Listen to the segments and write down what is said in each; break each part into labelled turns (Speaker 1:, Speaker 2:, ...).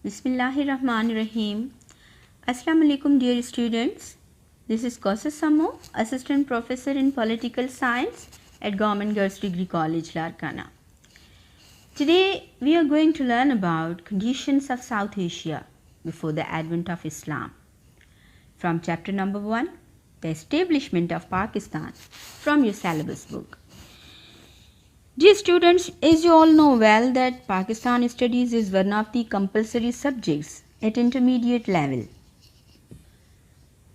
Speaker 1: Bismillahirrahmanirrahim. Assalamu alaikum dear students. This is Kausar Samo, Assistant Professor in Political Science at Govt Degree College, Larkana. Today we are going to learn about conditions of South Asia before the advent of Islam. From chapter number 1, the establishment of Pakistan, from your syllabus book. Dear students, as you all know well that Pakistan Studies is one of the compulsory subjects at intermediate level.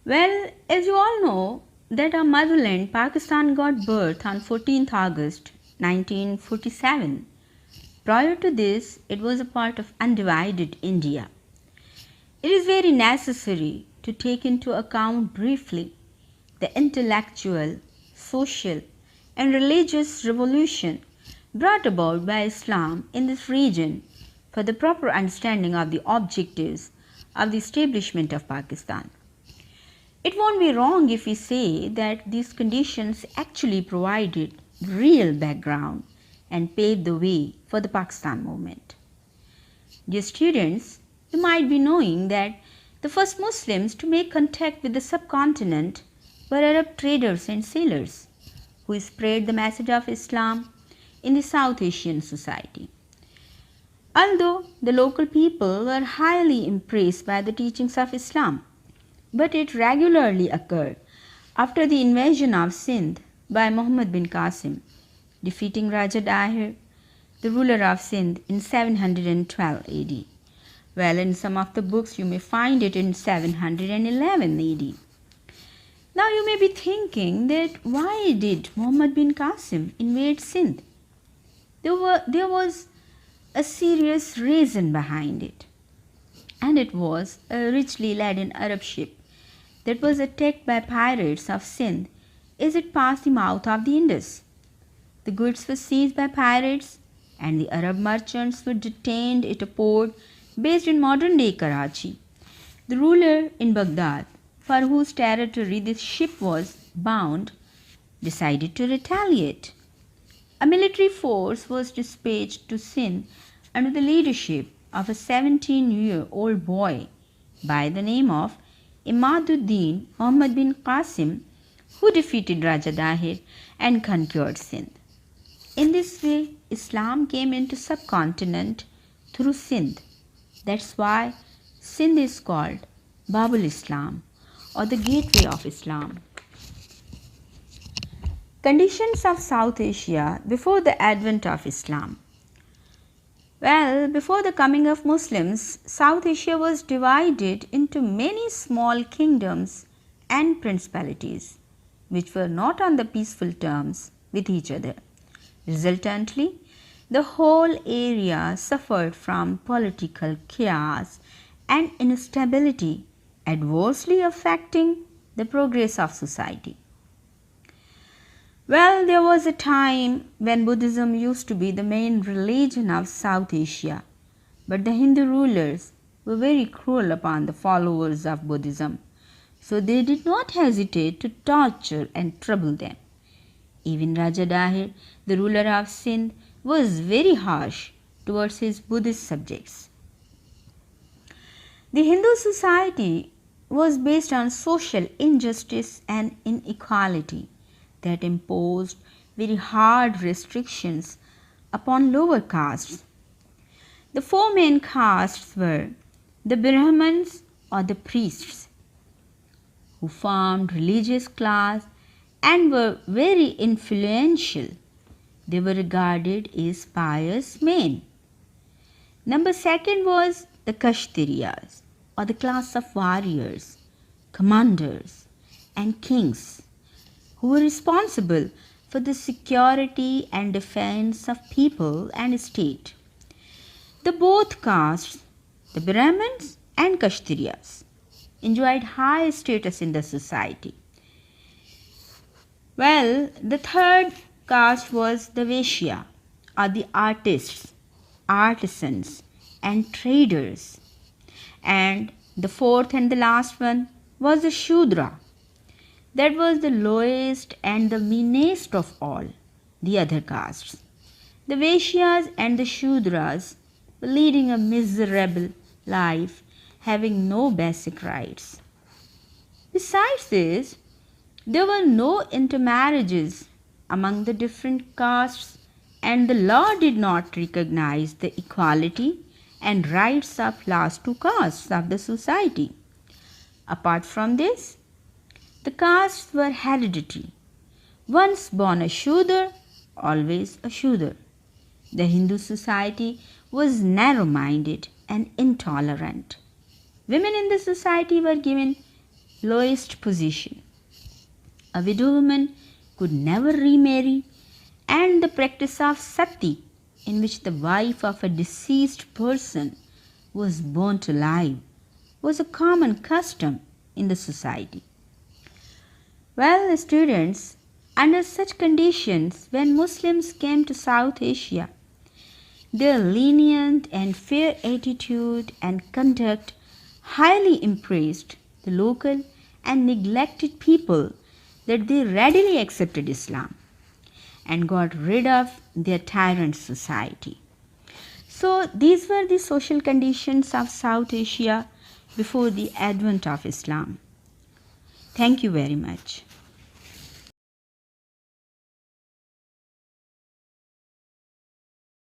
Speaker 1: Well, as you all know that our motherland Pakistan got birth on 14th August 1947. Prior to this, it was a part of undivided India. It is very necessary to take into account briefly the intellectual, social and religious revolution brought about by Islam in this region for the proper understanding of the objectives of the establishment of Pakistan. It won't be wrong if we say that these conditions actually provided real background and paved the way for the Pakistan movement. Dear students, you might be knowing that the first Muslims to make contact with the subcontinent were Arab traders and sailors who spread the message of Islam in the South Asian society. Although the local people were highly impressed by the teachings of Islam, but it regularly occurred after the invasion of Sindh by Muhammad bin Qasim, defeating Raja Dahir, the ruler of Sindh, in 712 AD. Well, in some of the books you may find it in 711 AD. Now you may be thinking that why did Muhammad bin Qasim invade Sindh? There was a serious reason behind it, and it was a richly laden Arab ship that was attacked by pirates of Sindh as it passed the mouth of the Indus. The goods were seized by pirates and the Arab merchants were detained at a port based in modern-day Karachi. The ruler in Baghdad, for whose territory this ship was bound, decided to retaliate. A military force was dispatched to Sindh under the leadership of a 17-year-old boy by the name of Imaduddin Muhammad bin Qasim, who defeated Raja Dahir and conquered Sindh. In this way, Islam came into subcontinent through Sindh. That's why Sindh is called Babul Islam, or the gateway of Islam. Conditions of South Asia before the advent of Islam. Well, before the coming of Muslims, South Asia was divided into many small kingdoms and principalities, which were not on the peaceful terms with each other. Resultantly, the whole area suffered from political chaos and instability, adversely affecting the progress of society. Well, there was a time when Buddhism used to be the main religion of South Asia, but the Hindu rulers were very cruel upon the followers of Buddhism, so they did not hesitate to torture and trouble them. Even Raja Dahir, the ruler of Sindh, was very harsh towards his Buddhist subjects. The Hindu society was based on social injustice and inequality that imposed very hard restrictions upon lower castes. The four main castes were the Brahmins, or the priests, who formed religious class and were very influential. They were regarded as pious men. Number second was the Kshatriyas, or the class of warriors, commanders and kings, who were responsible for the security and defense of people and state. The both castes, the Brahmins and Kshatriyas, enjoyed high status in the society. Well, the third caste was the Vaishya, or the artists, artisans and traders. And the fourth and the last one was the Shudra. That was the lowest and the meanest of all the other castes. The Vaishyas and the Shudras were leading a miserable life having no basic rights. Besides this, there were no intermarriages among the different castes, and the law did not recognize the equality and rights of last two castes of the society. Apart from this, the castes were hereditary. Once born a Shudra, always a Shudra. The Hindu society was narrow-minded and intolerant. Women in the society were given lowest position. A widow woman could never remarry, and the practice of sati, in which the wife of a deceased person was burnt alive, was a common custom in the society. Well, students, under such conditions, when Muslims came to South Asia, their lenient and fair attitude and conduct highly impressed the local and neglected people that they readily accepted Islam and got rid of their tyrant society. So these were the social conditions of South Asia before the advent of Islam. Thank you very much.